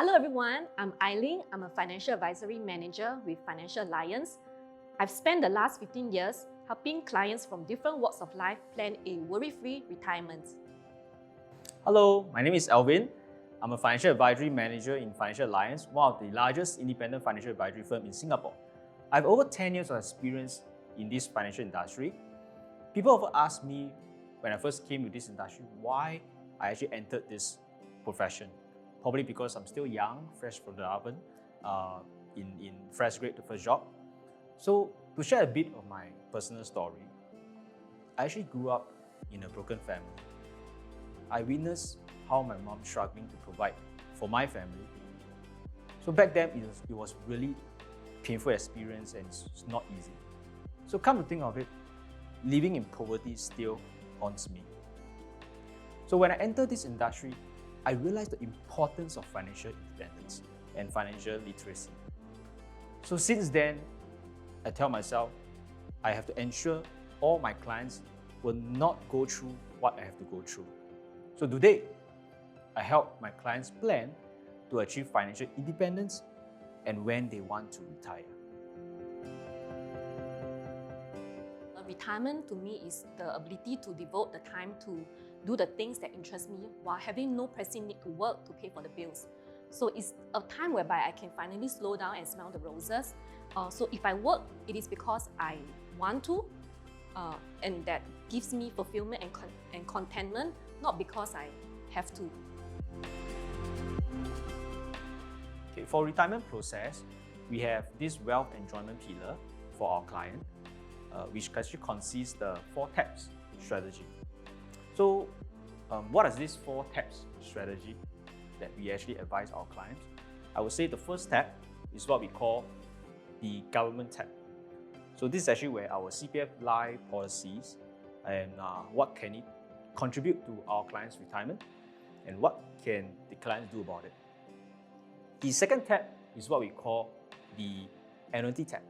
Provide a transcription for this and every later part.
Hello everyone, I'm Ailing. I'm a Financial Advisory Manager with Financial Alliance. I've spent the last 15 years helping clients from different walks of life plan a worry-free retirement. Hello, my name is Alvin. I'm a Financial Advisory Manager in Financial Alliance, one of the largest independent financial advisory firm in Singapore. I have over 10 years of experience in this financial industry. People often ask me when I first came to this industry why I actually entered this profession. Probably because I'm still young, fresh from the oven, in fresh grade to first job. So to share a bit of my personal story, I actually grew up in a broken family. I witnessed how my mom struggling to provide for my family. So back then, it was really painful experience and it's not easy. So come to think of it, living in poverty still haunts me. So when I entered this industry, I realized the importance of financial independence and financial literacy. So since then, I tell myself, I have to ensure all my clients will not go through what I have to go through. So today, I help my clients plan to achieve financial independence and when they want to retire. Retirement to me is the ability to devote the time to do the things that interest me while having no pressing need to work to pay for the bills. So it's a time whereby I can finally slow down and smell the roses. So if I work, it is because I want to, and that gives me fulfillment and contentment, not because I have to. Okay, for retirement process, we have this wealth enjoyment pillar for our client, which actually consists the 4 taps strategy. So what is this 4 taps strategy that we actually advise our clients? I would say the first tab is what we call the government tab. So this is actually where our CPF life policies and what can it contribute to our client's retirement and what can the clients do about it. The second tab is what we call the annuity tab.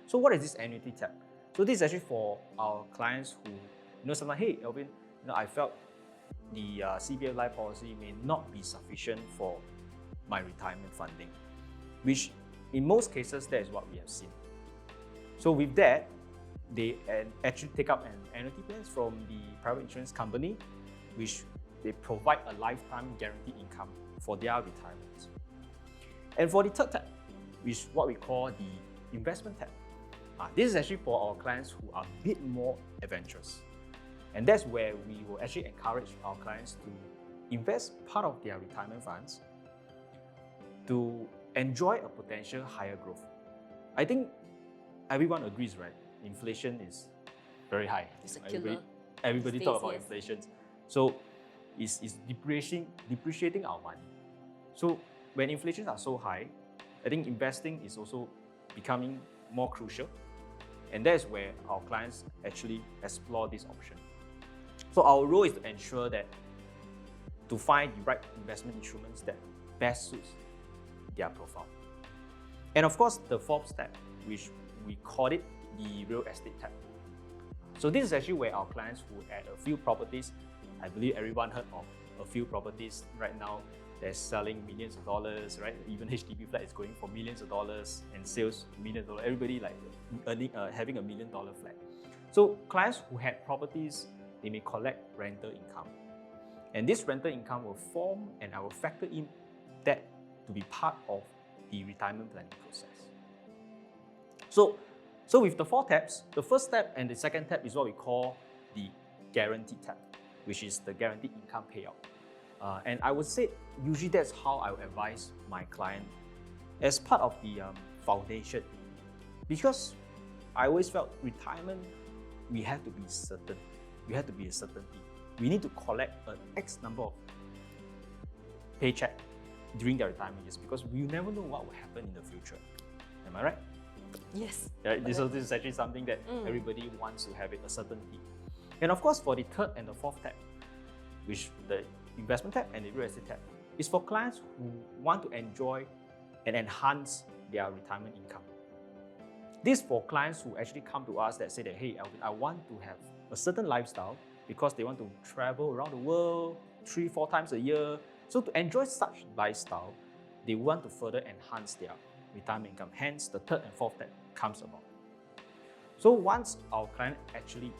So what is this annuity tab? So this is actually for our clients who, sometimes, hey, Alvin, I felt the CPF life policy may not be sufficient for my retirement funding, which in most cases, that is what we have seen. So with that, they actually take up an annuity plan from the private insurance company, which they provide a lifetime guaranteed income for their retirement. And for the third tab, which is what we call the investment tab. This is actually for our clients who are a bit more adventurous. And that's where we will actually encourage our clients to invest part of their retirement funds to enjoy a potential higher growth. I think everyone agrees, right? Inflation is very high. It's a killer. Everybody talk about inflation. So it's depreciating our money. So when inflations are so high, I think investing is also becoming more crucial. And that's where our clients actually explore this option. So our role is to ensure that to find the right investment instruments that best suits their profile. And of course, the fourth step, which we call it the real estate tab. So this is actually where our clients who had a few properties, I believe everyone heard of a few properties right now, they're selling millions of dollars, right? Even HDB flat is going for millions of dollars and sales millions of dollars. Everybody like earning, having $1 million flat. So clients who had properties, they may collect rental income. And this rental income will form and I will factor in that to be part of the retirement planning process. So with the 4 tabs, the first tab and the second tab is what we call the guaranteed tab, which is the guaranteed income payout. And I would say usually that's how I would advise my client as part of the foundation. Because I always felt retirement, we have to be certain. We have to be a certainty. We need to collect an X number of paycheck during their retirement years because we never know what will happen in the future. Am I right? Yes. Right? This is actually something that everybody wants to have it, a certainty. And of course, for the third and the fourth tab, which the investment tab and the real estate tab, is for clients who want to enjoy and enhance their retirement income. This is for clients who actually come to us that say that, hey, Alvin, I want to have a certain lifestyle because they want to travel around the world 3-4 times a year. So to enjoy such lifestyle, they want to further enhance their retirement income. Hence, the third and fourth step comes about. So once our client actually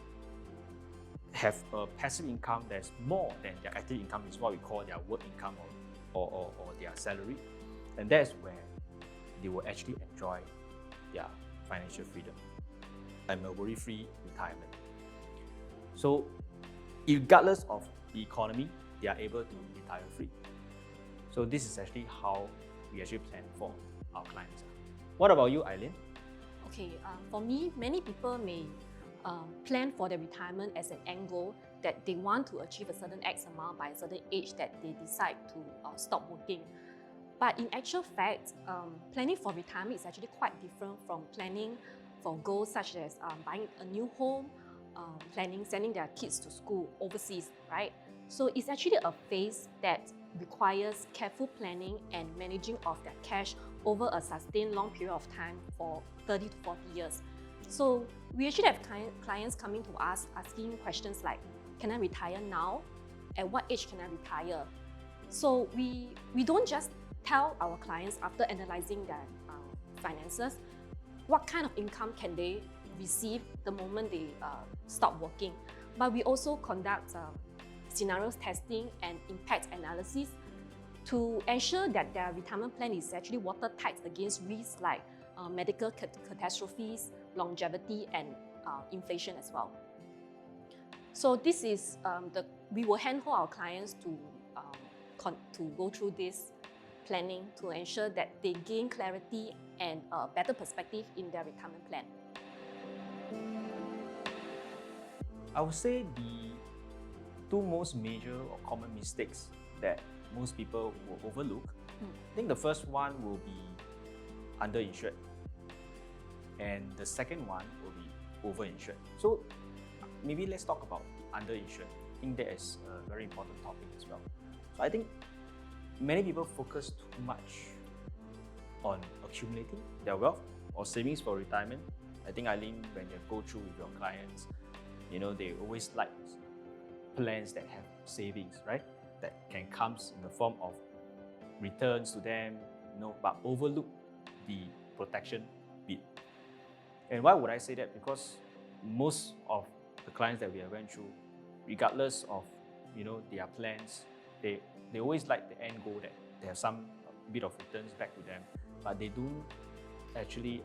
have a passive income that's more than their active income, is what we call their work income or their salary, and that's where they will actually enjoy their financial freedom and a worry-free retirement. So regardless of the economy, they are able to retire free. So this is actually how we actually plan for our clients. What about you, Aileen? Okay, for me, many people may plan for their retirement as an end goal that they want to achieve a certain X amount by a certain age that they decide to stop working. But in actual fact, planning for retirement is actually quite different from planning for goals such as buying a new home, planning sending their kids to school overseas, right? So it's actually a phase that requires careful planning and managing of their cash over a sustained long period of time for 30 to 40 years. So we actually have clients coming to us asking questions like, can I retire now? At what age can I retire? So we don't just tell our clients after analyzing their finances, what kind of income can they receive the moment they stop working. But we also conduct scenarios testing and impact analysis to ensure that their retirement plan is actually watertight against risks like medical catastrophes, longevity, and inflation as well. So this is we will handhold our clients to go through this planning to ensure that they gain clarity and a better perspective in their retirement plan. I would say the two most major or common mistakes that most people will overlook. I think the first one will be underinsured, and the second one will be overinsured. So maybe let's talk about underinsured. I think that is a very important topic as well. So I think many people focus too much on accumulating their wealth or savings for retirement. I think, Aileen, when you go through with your clients, they always like plans that have savings, right? That can come in the form of returns to them, but overlook the protection bit. And why would I say that? Because most of the clients that we have went through, regardless of their plans, they always like the end goal that they have some bit of returns back to them, but they don't actually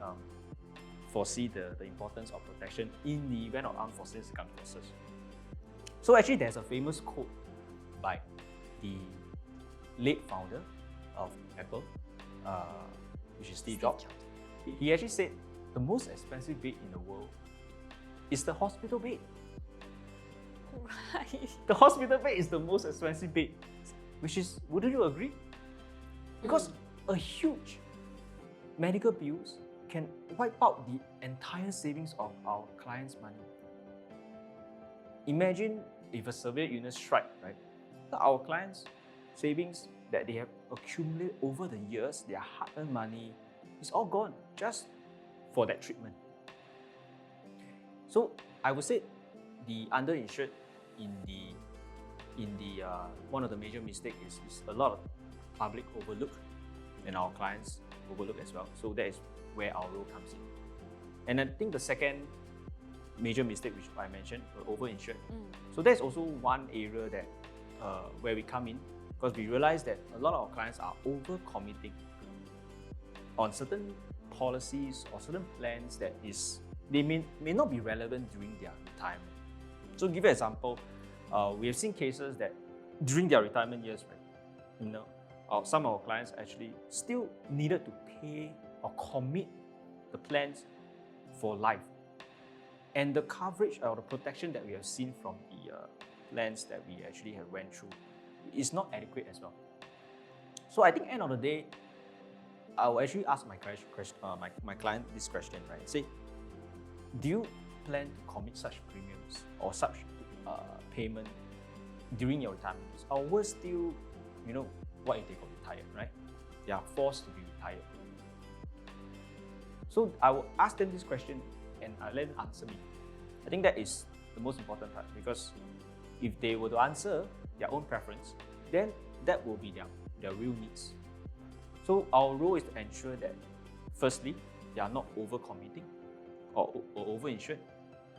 foresee the importance of protection in the event of unforeseen circumstances. So actually, there's a famous quote by the late founder of Apple, which is Steve Jobs. He actually said, the most expensive bed in the world is the hospital bed. Right. The hospital bed is the most expensive bed, which is, wouldn't you agree? Because a huge medical bills can wipe out the entire savings of our clients' money. Imagine if a severe illness strikes, right? Our clients' savings that they have accumulated over the years, their hard-earned money, is all gone just for that treatment. So I would say the underinsured in the one of the major mistakes is a lot of public overlook, and our clients overlook as well. So that is where our role comes in. And I think the second major mistake, which I mentioned, overinsured. So that's also one area that where we come in, because we realize that a lot of our clients are overcommitting on certain policies or certain plans that they may not be relevant during their retirement. So to give you an example, we have seen cases that during their retirement years, right, some of our clients actually still needed to pay or commit the plans for life. And the coverage or the protection that we have seen from the plans that we actually have went through is not adequate as well. So I think end of the day, I will actually ask my client this question, right? Say, do you plan to commit such premiums or such payment during your retirement years? Or worse still, what if they got retired, right? They are forced to be retired. So I will ask them this question and I'll let them answer me. I think that is the most important part, because if they were to answer their own preference, then that will be their real needs. So our role is to ensure that, firstly, they are not overcommitting or overinsured,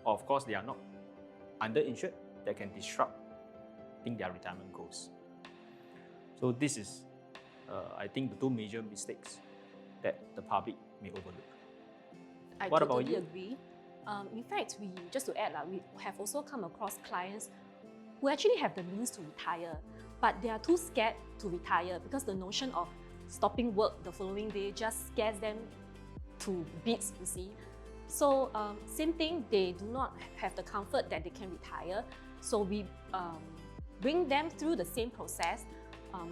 or of course they are not underinsured that can disrupt their retirement goals. So this is, I think, the two major mistakes that the public may overlook. I What totally about you? agree. In fact, just to add, we have also come across clients who actually have the means to retire, but they are too scared to retire because the notion of stopping work the following day just scares them to bits, you see. So same thing, they do not have the comfort that they can retire. So we bring them through the same process,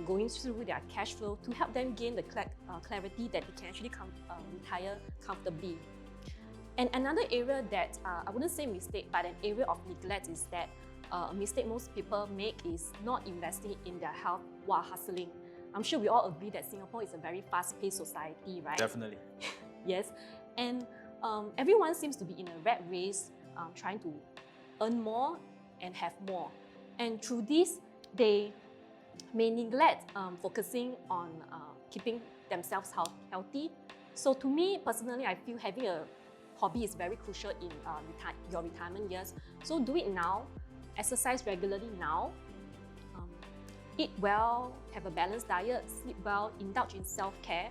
going through their cash flow to help them gain the clarity that they can actually retire comfortably. And another area that I wouldn't say mistake, but an area of neglect is that a mistake most people make is not investing in their health while hustling. I'm sure we all agree that Singapore is a very fast-paced society, right? Definitely. Yes, and everyone seems to be in a rat race, trying to earn more and have more. And through this, they may neglect focusing on keeping themselves healthy. So to me, personally, I feel having a hobby is very crucial in your retirement years. So do it now, exercise regularly now, eat well, have a balanced diet, sleep well, indulge in self-care.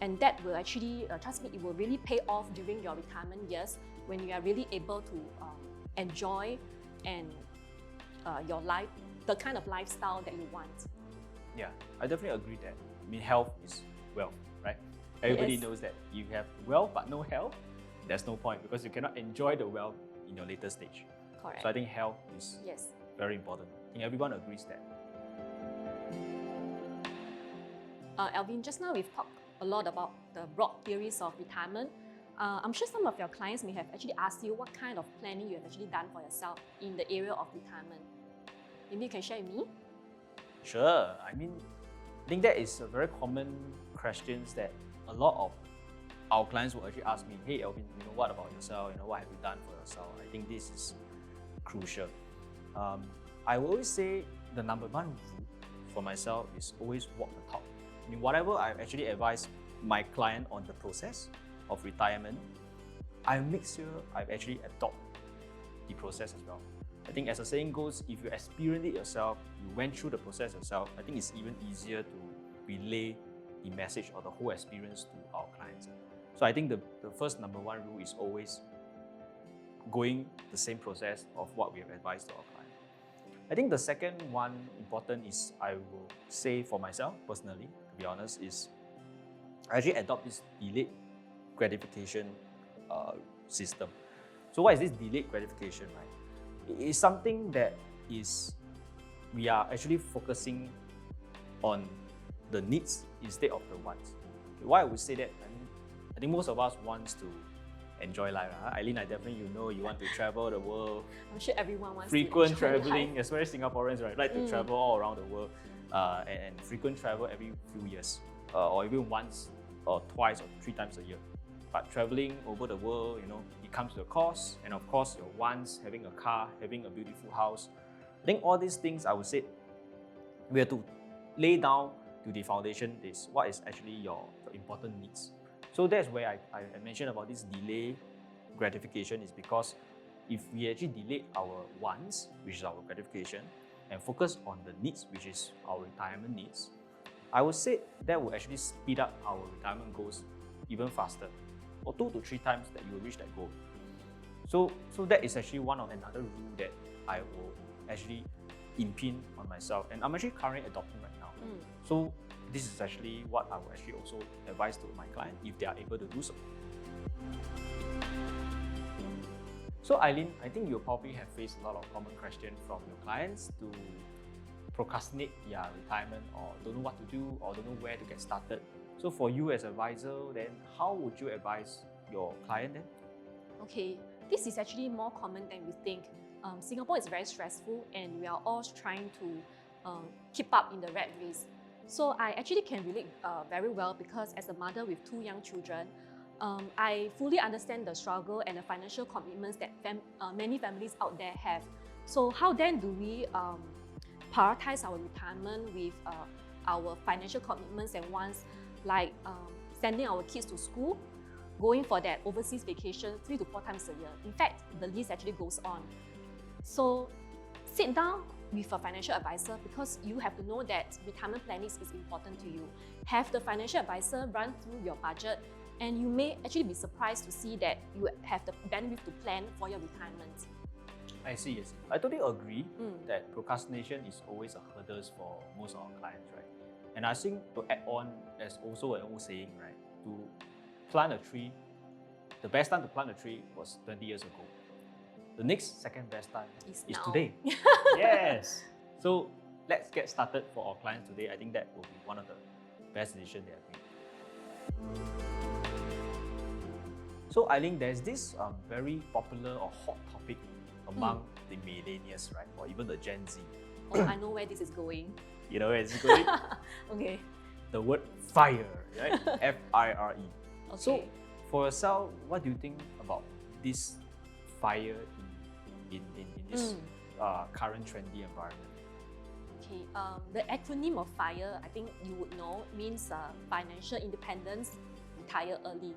And that will actually, trust me, it will really pay off during your retirement years when you are really able to enjoy and your life, the kind of lifestyle that you want. Yeah, I definitely agree that. I mean, health is wealth, right? Everybody Yes. knows that. You have wealth but no health, there's no point because you cannot enjoy the wealth in your later stage. Correct. So I think health is Yes. very important. I think everyone agrees that. Alvin, just now we've talked a lot about the broad theories of retirement. I'm sure some of your clients may have actually asked you what kind of planning you have actually done for yourself in the area of retirement. Maybe you can share with me? Sure. I mean, I think that is a very common question that a lot of our clients will actually ask me, hey Alvin, what about yourself? What have you done for yourself? I think this is crucial. I will always say the number one rule for myself is always walk the talk. I mean, whatever I've actually advised my client on the process of retirement, I make sure I've actually adopt the process as well. I think as the saying goes, if you experience it yourself, you went through the process yourself, I think it's even easier to relay the message or the whole experience to our clients. So I think the first number one rule is always going the same process of what we have advised to our client. I think the second one important is, I will say for myself personally, to be honest, is I actually adopt this delayed gratification system. So what is this delayed gratification, right? It's something that is, we are actually focusing on the needs instead of the wants. Okay, why I would say that? I think most of us wants to enjoy life. Ailing, I definitely you want to travel the world. I'm sure everyone wants frequent to enjoy traveling, life. especially Singaporeans, right? Like to travel all around the world, and frequent travel every few years, or even once or twice or 3 times a year. But traveling over the world, it comes to a cost, and of course your wants, having a car, having a beautiful house. I think all these things, I would say, we have to lay down to the foundation is what is actually your important needs. So that's where I mentioned about this delay gratification, is because if we actually delay our wants, which is our gratification, and focus on the needs, which is our retirement needs, I would say that will actually speed up our retirement goals even faster, or 2 to 3 times that you will reach that goal. So that is actually another rule that I will actually impin on myself, and I'm actually currently adopting right now. So this is actually what I will actually also advise to my client if they are able to do so. So Ailing, I think you'll probably have faced a lot of common questions from your clients to procrastinate their retirement, or don't know what to do, or don't know where to get started. So for you as an advisor, then how would you advise your client then? Okay, this is actually more common than we think. Singapore is very stressful, and we are all trying to keep up in the rat race. So I actually can relate very well, because as a mother with 2 young children, I fully understand the struggle and the financial commitments that many families out there have. So how then do we prioritize our retirement with our financial commitments and wants, like sending our kids to school, going for that overseas vacation 3 to 4 times a year. In fact, the list actually goes on. So sit down with a financial advisor, because you have to know that retirement planning is important to you. Have the financial advisor run through your budget, and you may actually be surprised to see that you have the bandwidth to plan for your retirement. I see. I totally agree that procrastination is always a hurdle for most of our clients, right? And I think to add on, there's also an old saying, right? To plant a tree, the best time to plant a tree was 20 years ago. The next second best time is today. Yes. So let's get started for our clients today. I think that will be one of the best decisions they have made. So Ailing, there's this very popular or hot topic among the millennials, right? Or even the Gen Z. Oh, I know where this is going. You know where it's going? Okay. The word FIRE, right? F-I-R-E. Okay. So for yourself, what do you think about this FIRE in this current trendy environment? Okay, the acronym of FIRE, I think you would know, means financial independence, retire early.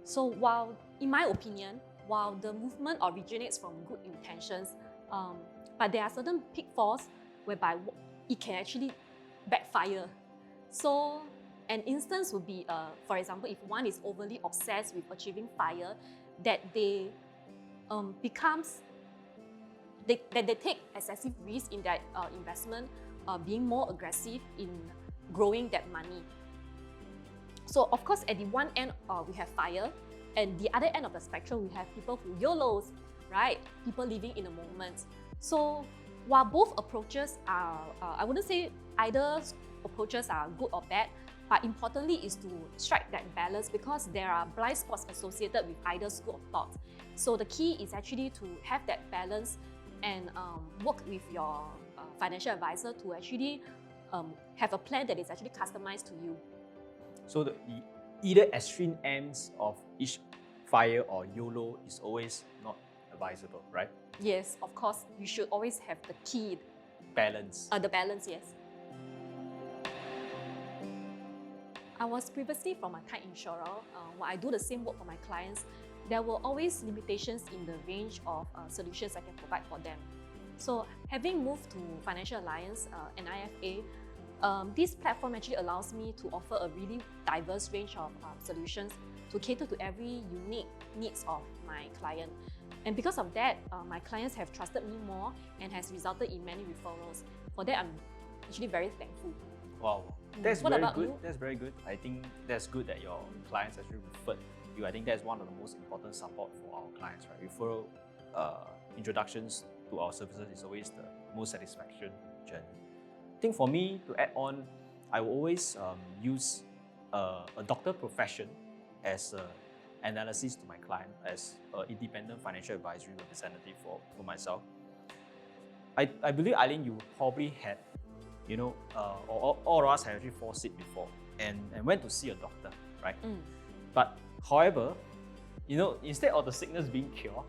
So while, in my opinion, while the movement originates from good intentions, but there are certain pitfalls whereby it can actually backfire. So an instance would be, for example, if one is overly obsessed with achieving FIRE, that they they take excessive risk in their investment, being more aggressive in growing that money. So of course, at the one end, we have FIRE, and the other end of the spectrum, we have people who YOLOs, right? People living in a moment. So while both approaches are, I wouldn't say either approaches are good or bad, but importantly is to strike that balance, because there are blind spots associated with either school of thought. So the key is actually to have that balance and work with your financial advisor to actually have a plan that is actually customized to you. So the either extreme ends of each FIRE or YOLO is always not advisable, right? Yes, of course, you should always have the key. Balance. The balance, yes. I was previously from a car insurer. While I do the same work for my clients, there were always limitations in the range of solutions I can provide for them. So having moved to Financial Alliance, an IFA, this platform actually allows me to offer a really diverse range of solutions to cater to every unique needs of my client. And because of that, my clients have trusted me more and has resulted in many referrals. For that, I'm actually very thankful. Wow, that's What very about good. you? That's very good. I think that's good that your clients actually referred you. I think that's one of the most important support for our clients, right? Referral introductions to our services is always the most satisfaction journey. I think for me, to add on, I will always use a doctor profession as an analysis to my client, as an independent financial advisory representative for myself. I believe, Ailing, you probably had, you know, all of us have actually fall sick before and went to see a doctor, right? But however, you know, instead of the sickness being cured,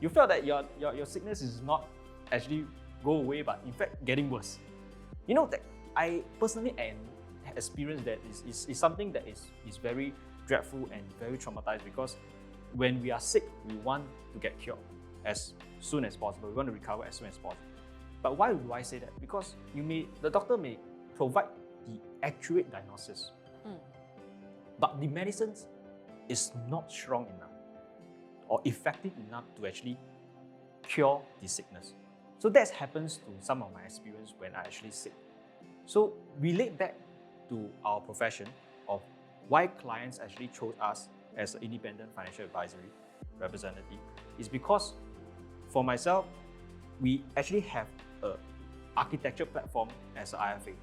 you felt that your sickness is not actually go away, but in fact getting worse. You know, that I personally experienced that is something that is very dreadful and very traumatized, because when we are sick, we want to get cured as soon as possible. We want to recover as soon as possible. But why do I say that? Because the doctor may provide the accurate diagnosis, but the medicines is not strong enough or effective enough to actually cure the sickness. So that happens to some of my experience when I actually sick. So relate back to our profession of why clients actually chose us as an independent financial advisory representative is because for myself, we actually have an architecture platform as an IFA.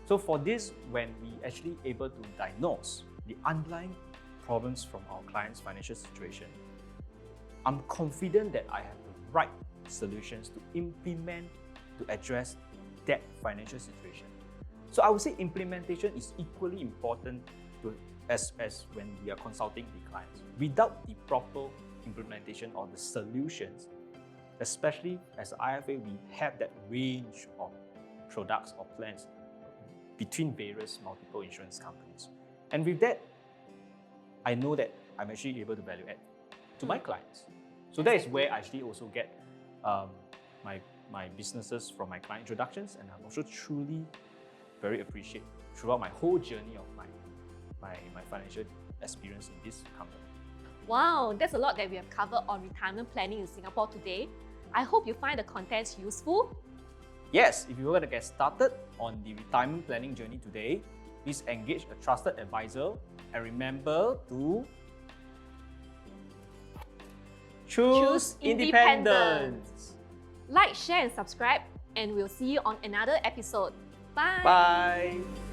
So for this, when we actually able to diagnose the underlying problems from our client's financial situation, I'm confident that I have the right solutions to implement to address that financial situation. So I would say implementation is equally important as when we are consulting the clients. Without the proper implementation of the solutions, especially as IFA, we have that range of products or plans. between various multiple insurance companies. And with that, I know that I'm actually able to value add to my clients. So that is where I actually also get my businesses from my client introductions, and I'm also truly very appreciate throughout my whole journey of my financial experience in this company. Wow, that's a lot that we have covered on retirement planning in Singapore today. I hope you find the contents useful. Yes, if you want to get started on the retirement planning journey today, please engage a trusted advisor and remember to choose independence. Like, share and subscribe, and we'll see you on another episode. Bye! Bye!